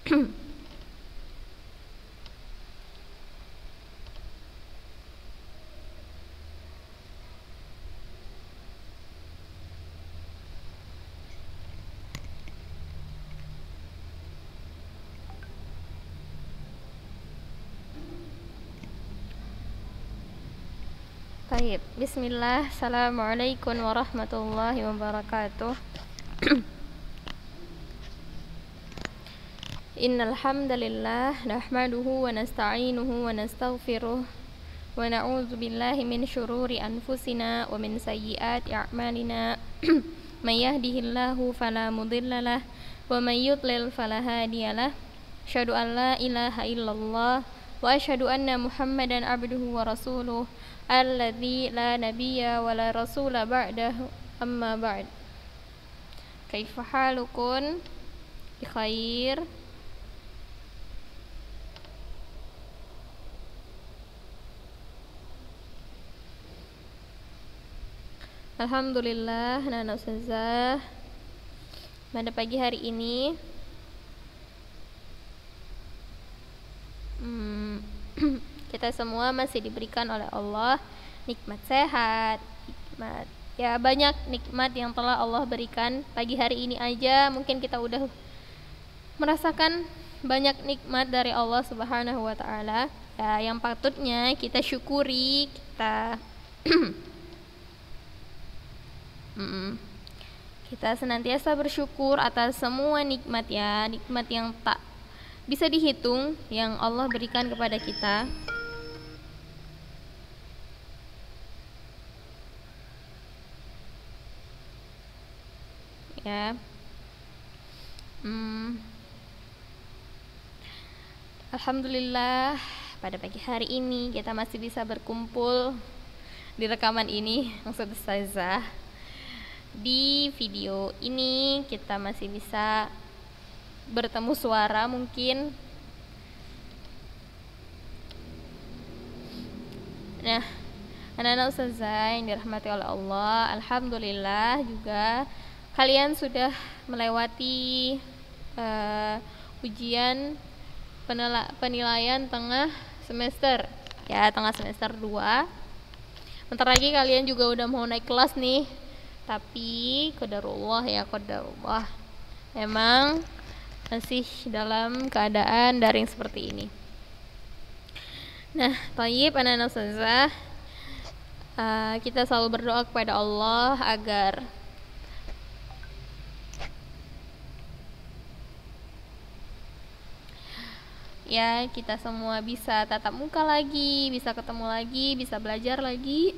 Baik, bismillah. Assalamualaikum warahmatullahi wabarakatuh. Innal hamdalillah nahmaduhu wa nasta'inuhu wa nastaghfiruh wa na'udzu billahi min syururi anfusina wa min sayyiati a'malina. May yahdihillahu fala mudhillalah wa may yudlil fala hadiyalah. Asyhadu an la ilaha illallah wa asyhadu anna Muhammadan abduhu wa rasuluh alladzi la nabiyya wa la rasula ba'dahu, amma ba'd. Kaifa halukum? Bi khair. Alhamdulillah, Nana Ustazah, pada pagi hari ini kita semua masih diberikan oleh Allah nikmat sehat, nikmat ya, banyak nikmat yang telah Allah berikan. Pagi hari ini aja mungkin kita udah merasakan banyak nikmat dari Allah Subhanahu wa taala ya, yang patutnya kita syukuri, kita senantiasa bersyukur atas semua nikmat ya, nikmat yang tak bisa dihitung yang Allah berikan kepada kita. Ya. Alhamdulillah, pada pagi hari ini kita masih bisa berkumpul di rekaman ini, maksud Ustazah. Di video ini kita masih bisa bertemu suara mungkin. Nah, anak-anak Ustazah yang dirahmati oleh Allah, alhamdulillah juga kalian sudah melewati ujian penilaian tengah semester ya, tengah semester 2. Bentar lagi kalian juga udah mau naik kelas nih. Tapi qadarullah ya, qadarullah, emang masih dalam keadaan daring seperti ini. Nah, thayyib anak-anak Ustazah, kita selalu berdoa kepada Allah agar ya kita semua bisa tatap muka lagi, bisa ketemu lagi, bisa belajar lagi,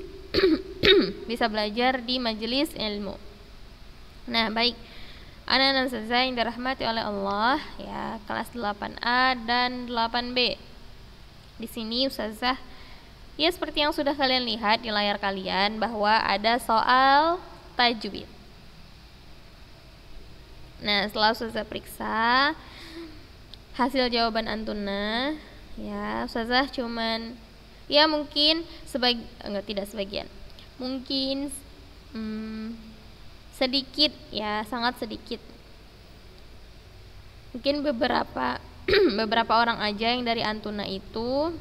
bisa belajar di majelis ilmu. Nah, baik anak-anak Ustazah yang dirahmati oleh Allah ya, kelas 8A dan 8B. Di sini Ustazah ya, seperti yang sudah kalian lihat di layar kalian bahwa ada soal tajwid. Nah, setelah Ustazah periksa hasil jawaban antuna ya, Ustazah cuman ya mungkin tidak sebagian, mungkin sedikit ya, sangat sedikit, mungkin beberapa beberapa orang aja yang dari antuna itu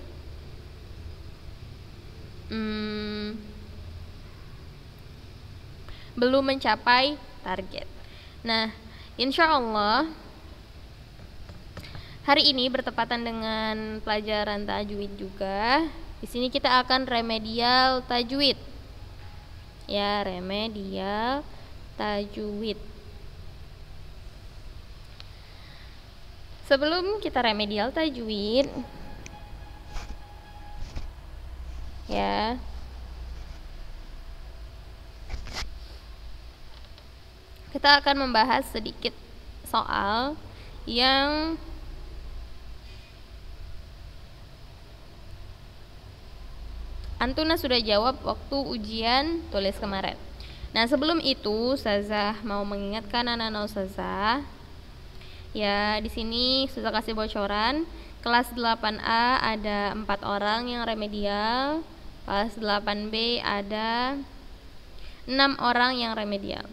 belum mencapai target. Nah, insya Allah hari ini bertepatan dengan pelajaran tajwid juga. Di sini kita akan remedial tajwid. Ya, remedial tajwid. Sebelum kita remedial tajwid ya, kita akan membahas sedikit soal yang antuna sudah jawab waktu ujian tulis kemarin. Nah, sebelum itu Ustazah mau mengingatkan anak-anak Ustazah ya, di sini sudah kasih bocoran. Kelas 8A ada 4 orang yang remedial, kelas 8B ada 6 orang yang remedial.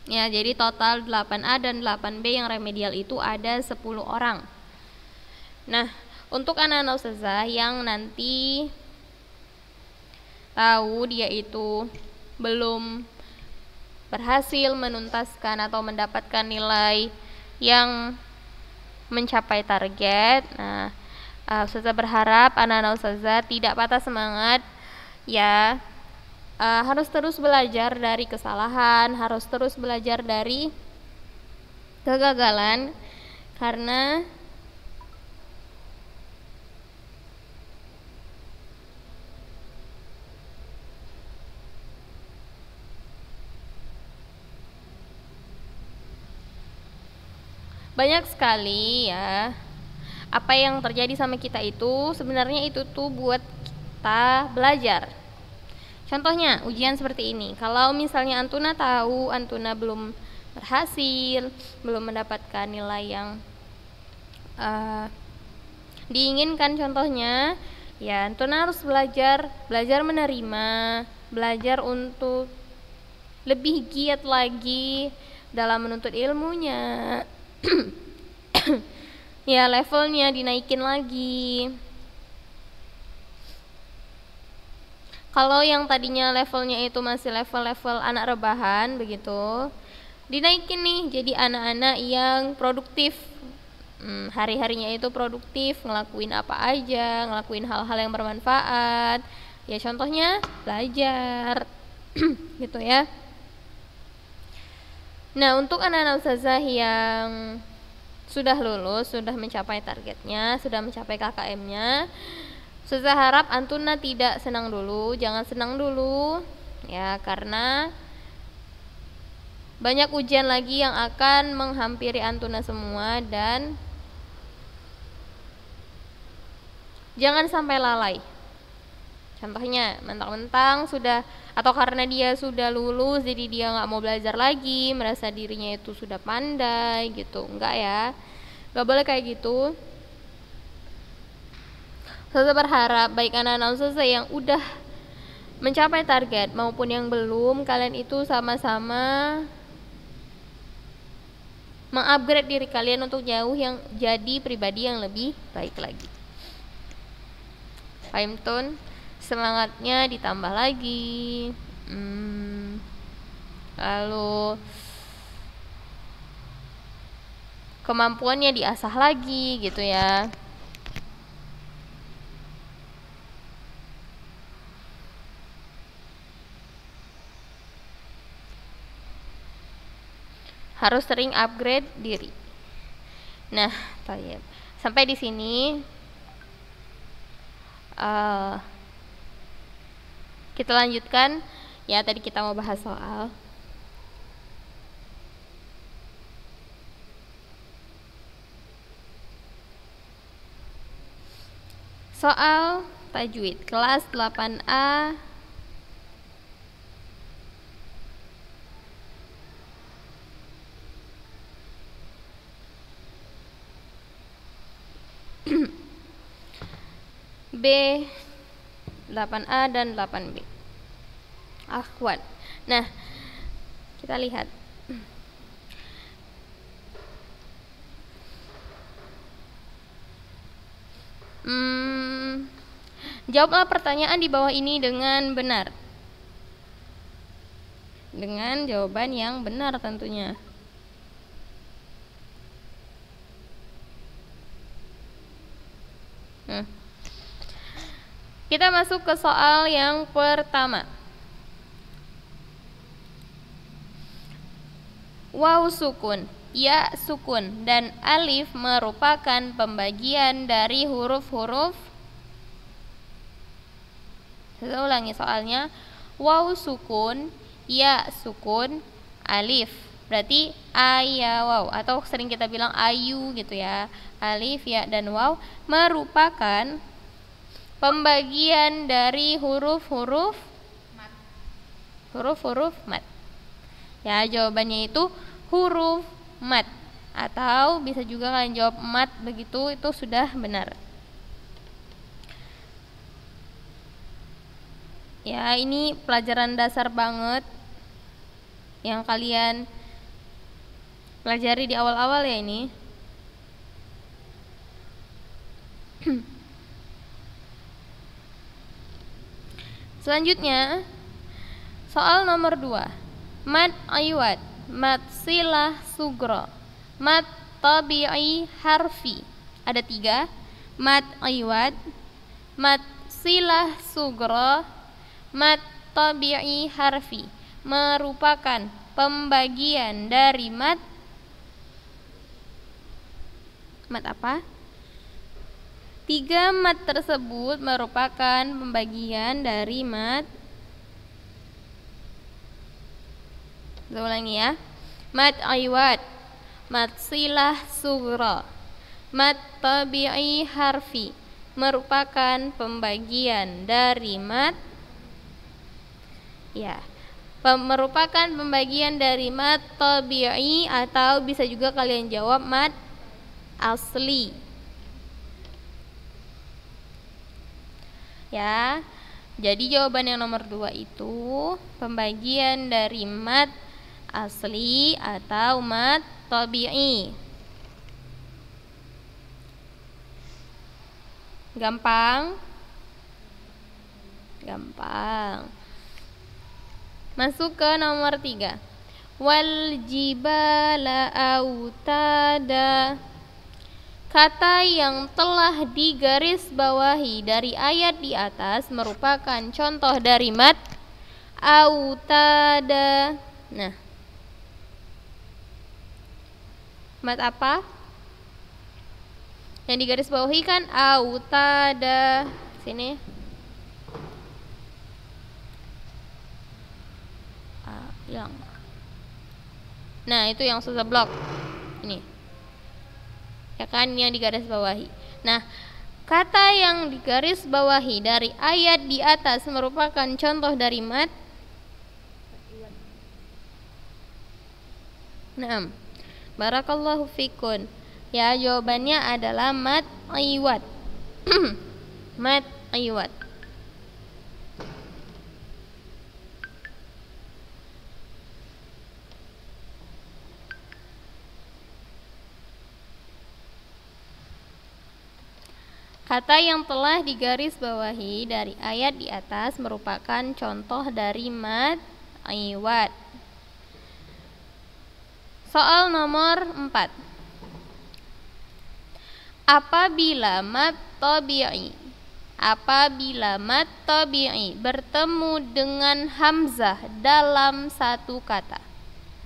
Ya, jadi total 8A dan 8B yang remedial itu ada 10 orang. Nah, untuk anak-anak ustazah yang nanti tahu dia itu belum berhasil menuntaskan atau mendapatkan nilai yang mencapai target, nah, ustazah berharap anak-anak ustazah tidak patah semangat ya. Harus terus belajar dari kesalahan, harus terus belajar dari kegagalan, karena banyak sekali ya apa yang terjadi sama kita itu sebenarnya itu tuh buat kita belajar. Contohnya ujian seperti ini, kalau misalnya Antuna tahu Antuna belum berhasil, belum mendapatkan nilai yang diinginkan contohnya, ya Antuna harus belajar menerima, belajar untuk lebih giat lagi dalam menuntut ilmunya. Ya, levelnya dinaikin lagi. Kalau yang tadinya levelnya itu masih level-level anak rebahan begitu, dinaikin nih jadi anak-anak yang produktif. Hari-harinya itu produktif, ngelakuin apa aja, ngelakuin hal-hal yang bermanfaat. Ya contohnya belajar. Gitu ya. Nah, untuk anak-anak ustazah yang sudah lulus, sudah mencapai targetnya, sudah mencapai KKM-nya, ustazah harap Antuna tidak senang dulu, jangan senang dulu ya, karena banyak ujian lagi yang akan menghampiri Antuna semua, dan jangan sampai lalai. Contohnya mentang-mentang sudah, atau karena dia sudah lulus jadi dia nggak mau belajar lagi, merasa dirinya itu sudah pandai gitu. Enggak ya, nggak boleh kayak gitu. Saya berharap baik anak-anak ustazah yang udah mencapai target maupun yang belum, kalian itu sama-sama mengupgrade diri kalian untuk jauh yang jadi pribadi yang lebih baik lagi. Fahim tun? Semangatnya ditambah lagi, lalu kemampuannya diasah lagi gitu ya. Harus sering upgrade diri. Nah, sampai di sini kita lanjutkan ya. Tadi kita mau bahas soal tajwid kelas 8A B, 8A dan 8B. Akhwat. Nah, kita lihat. Jawablah pertanyaan di bawah ini dengan benar. Dengan jawaban yang benar tentunya. Kita masuk ke soal yang pertama. Waw sukun, ya sukun, dan alif merupakan pembagian dari huruf-huruf. Saya ulangi soalnya. Waw sukun, ya sukun, alif. Berarti ya waw, atau sering kita bilang ayu gitu ya. Alif, ya, dan waw merupakan pembagian dari huruf-huruf mat. Ya, jawabannya itu huruf mat, atau bisa juga kalian jawab mat begitu, itu sudah benar. Ya, ini pelajaran dasar banget yang kalian pelajari di awal-awal ya ini. Selanjutnya soal nomor 2. Mad iwad, mad silah sugro, mad tabi'i harfi. Ada 3. Mad iwad, mad silah sugro, mad tabi'i harfi. Merupakan pembagian dari mad apa? 3 mad tersebut merupakan pembagian dari mad. Saya ulangi ya. Mad iwad, mad silah sughra, mad tabi'i harfi merupakan pembagian dari mad merupakan pembagian dari mad tabi'i, atau bisa juga kalian jawab mad asli. Ya. Jadi jawaban yang nomor 2 itu pembagian dari mad asli atau mad tabi'i. Gampang? Gampang. Masuk ke nomor 3. Wal jibala autada. Kata yang telah digaris bawahi dari ayat di atas merupakan contoh dari mad autada. Nah, mad apa? Yang digaris bawahi kan autada. Sini. Hilang. Nah, itu yang susah blok. Ini. Ya kan, yang digaris bawahi. Nah, kata yang digaris bawahi dari ayat di atas merupakan contoh dari mad. Naam. Barakallahu fikun. Ya, jawabannya adalah mad iwad. Mad iwad. Kata yang telah digaris bawahi dari ayat di atas merupakan contoh dari mad iwad. Soal nomor 4. Apabila mad tabi'i bertemu dengan hamzah dalam satu kata.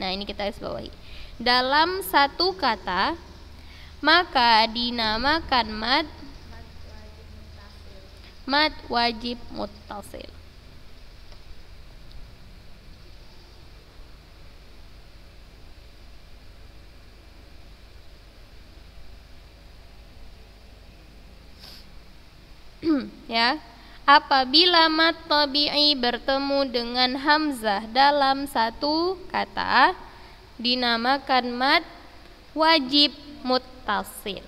Nah, ini kita garis bawahi. Dalam satu kata, maka dinamakan mad wajib muttasil. Ya, apabila mad tabi'i bertemu dengan hamzah dalam satu kata, dinamakan mad wajib muttasil.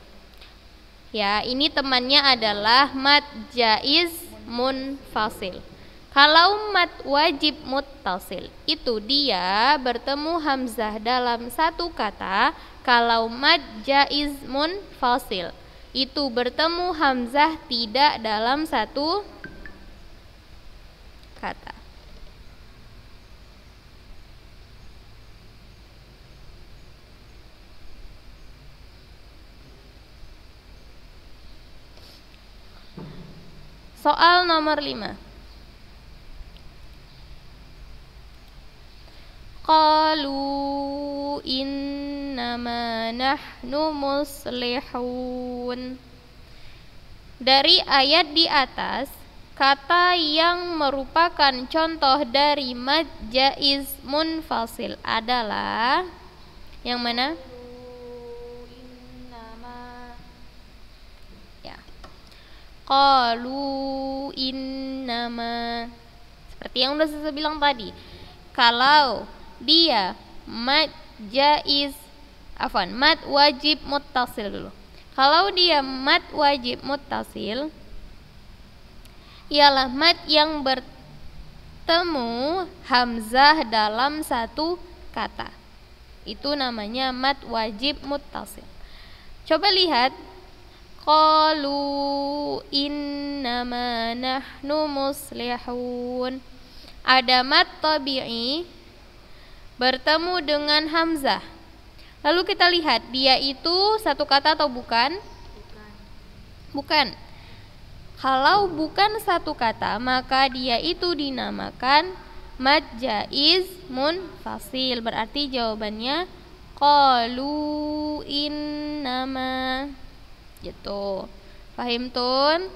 Ya, ini temannya adalah mad jaiz munfasil. Kalau mad wajib muttasil itu dia bertemu hamzah dalam satu kata. Kalau mad jaiz munfasil itu bertemu hamzah tidak dalam satu kata. Soal nomor 5. Qalu innama nahnu muslihun. Dari ayat di atas, kata yang merupakan contoh dari mad jaiz munfasil adalah yang mana? Qalu innama. Seperti yang udah saya bilang tadi, kalau dia mad jaiz, mad wajib muttasil dulu. Kalau dia mad wajib muttasil, ialah mad yang bertemu hamzah dalam satu kata. Itu namanya mad wajib muttasil. Coba lihat, qalu innama nahnu muslihun. Ada mad tabi'i bertemu dengan hamzah. Lalu kita lihat, dia itu satu kata atau bukan? Bukan. Kalau bukan satu kata, maka dia itu dinamakan mad jaiz munfasil. Berarti jawabannya qalu innama. Gitu. Fahim tun?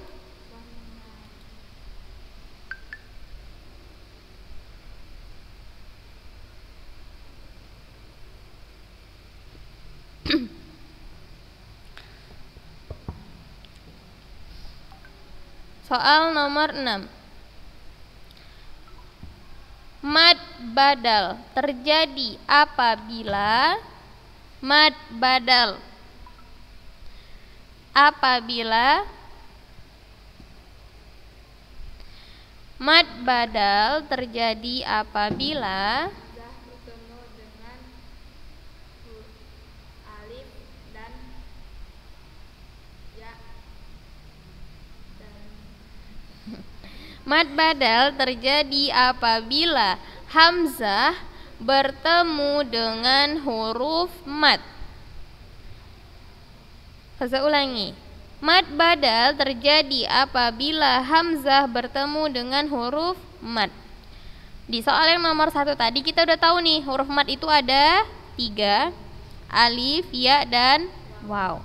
Soal nomor 6. Mad badal terjadi apabila mad badal terjadi apabila bertemu dengan alif dan ya dan mad badal terjadi apabila hamzah bertemu dengan huruf mad. Saya ulangi. Mad badal terjadi apabila hamzah bertemu dengan huruf mad. Di soal yang nomor 1 tadi kita udah tahu nih, huruf mad itu ada 3, alif, ya, dan waw.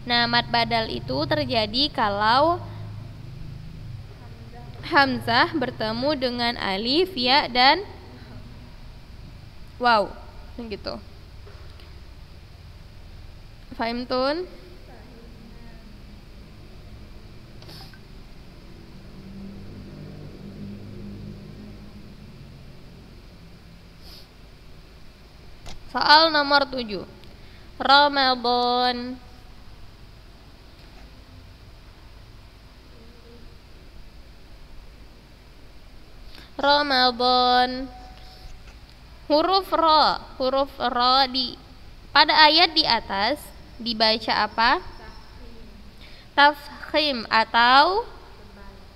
Nah, mad badal itu terjadi kalau hamzah bertemu dengan alif, ya, dan waw. Gitu. Fahim tun? Soal nomor 7. Ramadan. Huruf ro pada ayat di atas dibaca apa? Tafkhim atau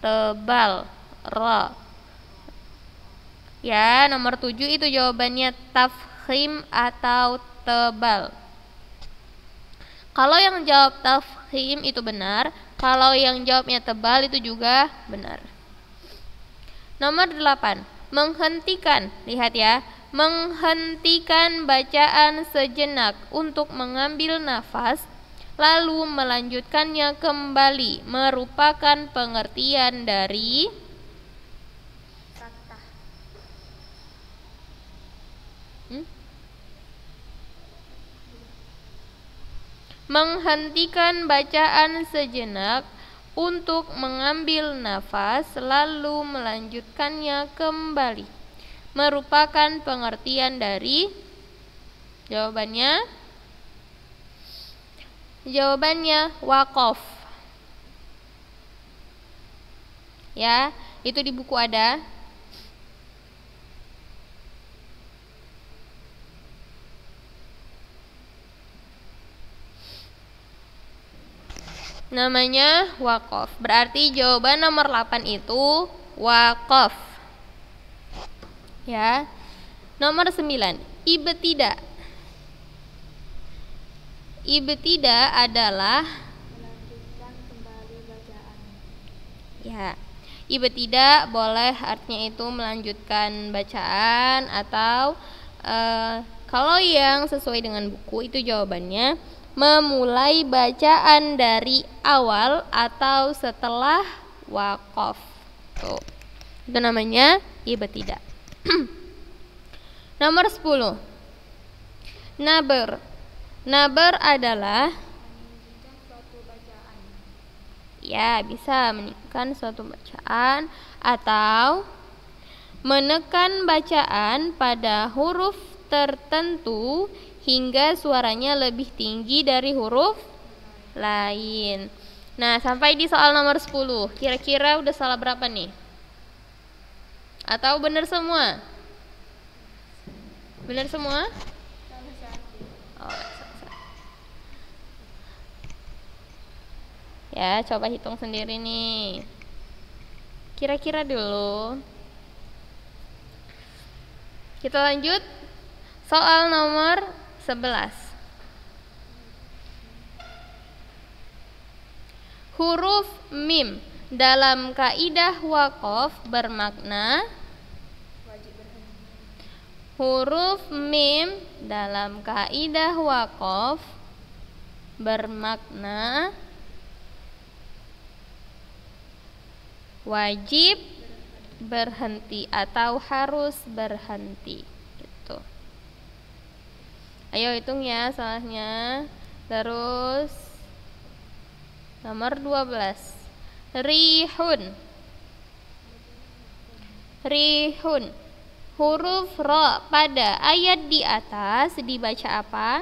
tebal. Ro. Ya, nomor 7 itu jawabannya tafkhim atau tebal. Kalau yang jawab tafkhim itu benar, kalau yang jawabnya tebal itu juga benar. Nomor 8, menghentikan. Lihat ya, menghentikan bacaan sejenak untuk mengambil nafas, lalu melanjutkannya kembali, merupakan pengertian dari fathah. Menghentikan bacaan sejenak untuk mengambil nafas, lalu melanjutkannya kembali, merupakan pengertian dari jawabannya waqaf. Ya, itu di buku ada. Namanya waqaf. Berarti jawaban nomor 8 itu waqaf. Ya. Nomor 9, ibtida. Ibtida adalah Melanjutkan kembali bacaan. ya. Ibtida boleh artinya itu melanjutkan bacaan atau kalau yang sesuai dengan buku itu jawabannya memulai bacaan dari awal atau setelah waqaf. Tuh. Itu namanya ibtida. Nomor 10. Nabar. Nabar adalah Meninggikan suatu bacaan. ya, bisa meninggikan suatu bacaan atau menekan bacaan pada huruf tertentu hingga suaranya lebih tinggi dari huruf lain. Nah, sampai di soal nomor 10. Kira-kira udah salah berapa nih? Atau benar semua? Benar semua? Oh, ya, coba hitung sendiri nih. Kira-kira dulu. Kita lanjut. Soal nomor 11. Huruf mim dalam kaidah waqaf bermakna. Huruf mim dalam kaidah waqaf bermakna wajib berhenti atau harus berhenti gitu. Ayo hitung ya salahnya. Terus nomor 12. Rihun. Rihun. Huruf ro pada ayat di atas dibaca apa?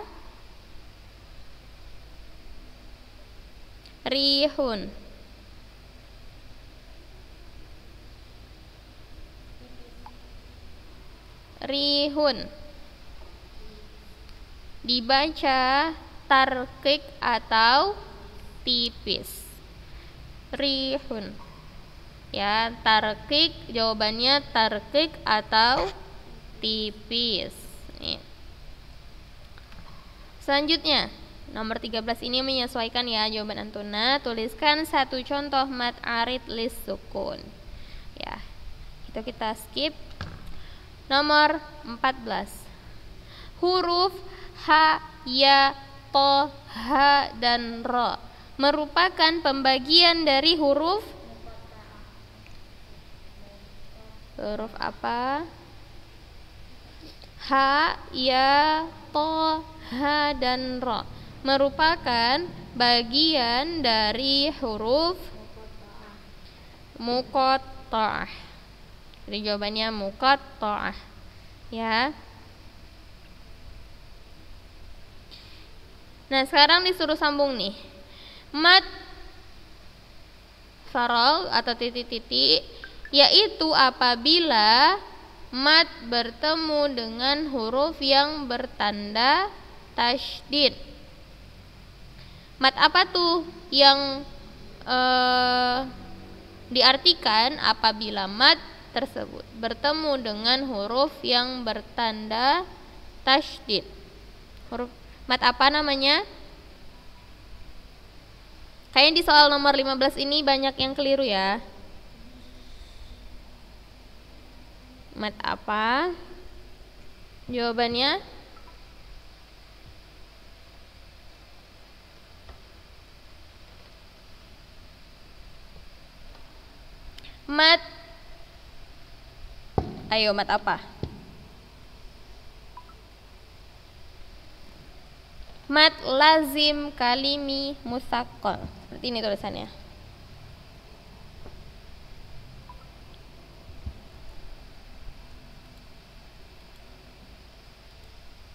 Rihun. Rihun. Dibaca tarkik atau tipis. Rihun. Ya, tarkik, jawabannya tarkik atau tipis. Nih. Selanjutnya, nomor 13 ini menyesuaikan ya jawaban Antuna. Tuliskan satu contoh mad arid lis sukun. Ya, itu kita skip. Nomor 14. Huruf ha, ya, to, ha, dan ro merupakan pembagian dari huruf apa? Ha, ya, to, ha, dan ro merupakan bagian dari huruf muqatta'ah. Jadi jawabannya muqatta'ah. Ya. Nah, sekarang disuruh sambung nih. Mad farol atau titik-titik yaitu apabila mad bertemu dengan huruf yang bertanda tasydid. Mad apa tuh yang diartikan apabila mad tersebut bertemu dengan huruf yang bertanda tasydid. Huruf mad apa namanya? Kayaknya di soal nomor 15 ini banyak yang keliru ya. Mad apa? Jawabannya mad. Ayo, mad apa? Mad lazim kalimi musaqqal. Seperti ini tulisannya.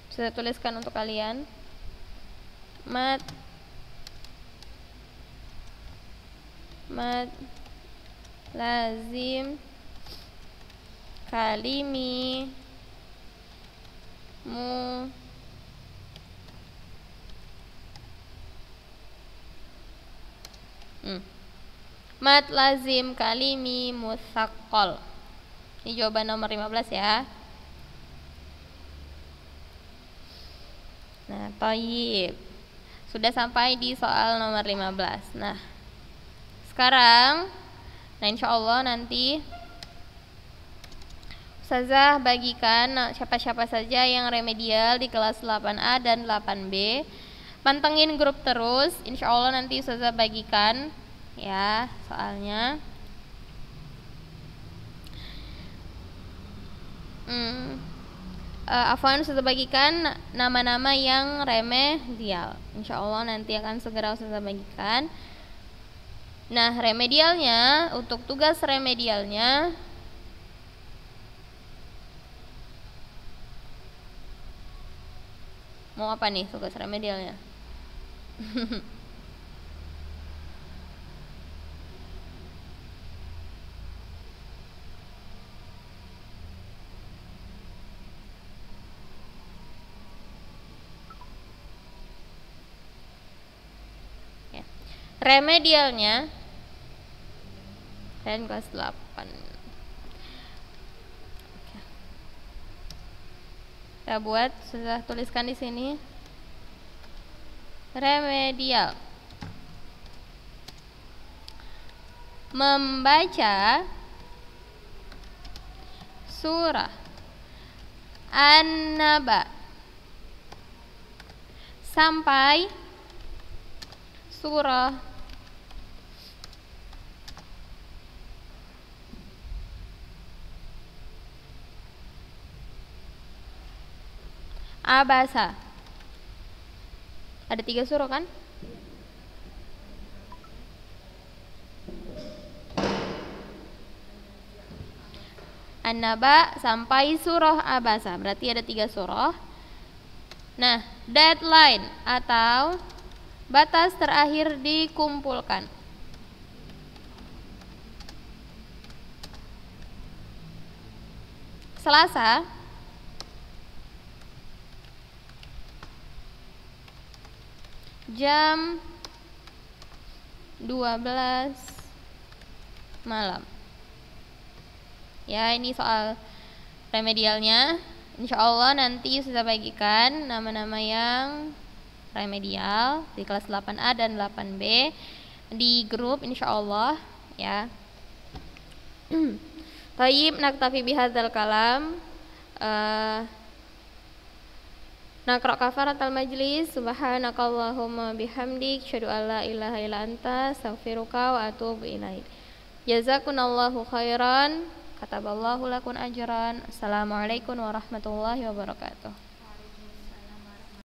Saya tuliskan untuk kalian. Mad lazim kalimi mad lazim kalimi musaqqal. Ini jawaban nomor 15 ya. Nah, thayyib. Sudah sampai di soal nomor 15. Nah, sekarang insyaallah nanti Ustazah bagikan siapa-siapa saja yang remedial di kelas 8A dan 8B. Pantengin grup terus. Insyaallah nanti Ustazah bagikan ya soalnya. Afwan, Ustazah bagikan nama-nama yang remedial. Insyaallah nanti akan segera Ustazah bagikan. Nah, remedialnya, untuk tugas remedialnya mau apa nih tugas remedialnya? remedialnya kalian kelas 8. Kita buat, sudah tuliskan di sini. Remedial. Membaca surah An-Naba sampai surah Abasa. Ada 3 surah kan? An-Naba sampai surah Abasa. Berarti ada 3 surah. Nah, deadline atau batas terakhir dikumpulkan. Selasa jam 12 malam. Ya, ini soal remedialnya. Insya Allah nanti sudah bagikan nama-nama yang remedial di kelas 8A dan 8B di grup insya Allah ya. Tayyib, naktafi bihadzal kalam. Naqra kafaratal majlis. Subhanakallahumma bihamdik, asyhadu an la ilaha illa anta, astaghfiruka wa atubu ilaik. Jazakunallahu khairan, kataballahu lakun ajran. Assalamualaikum warahmatullahi wabarakatuh.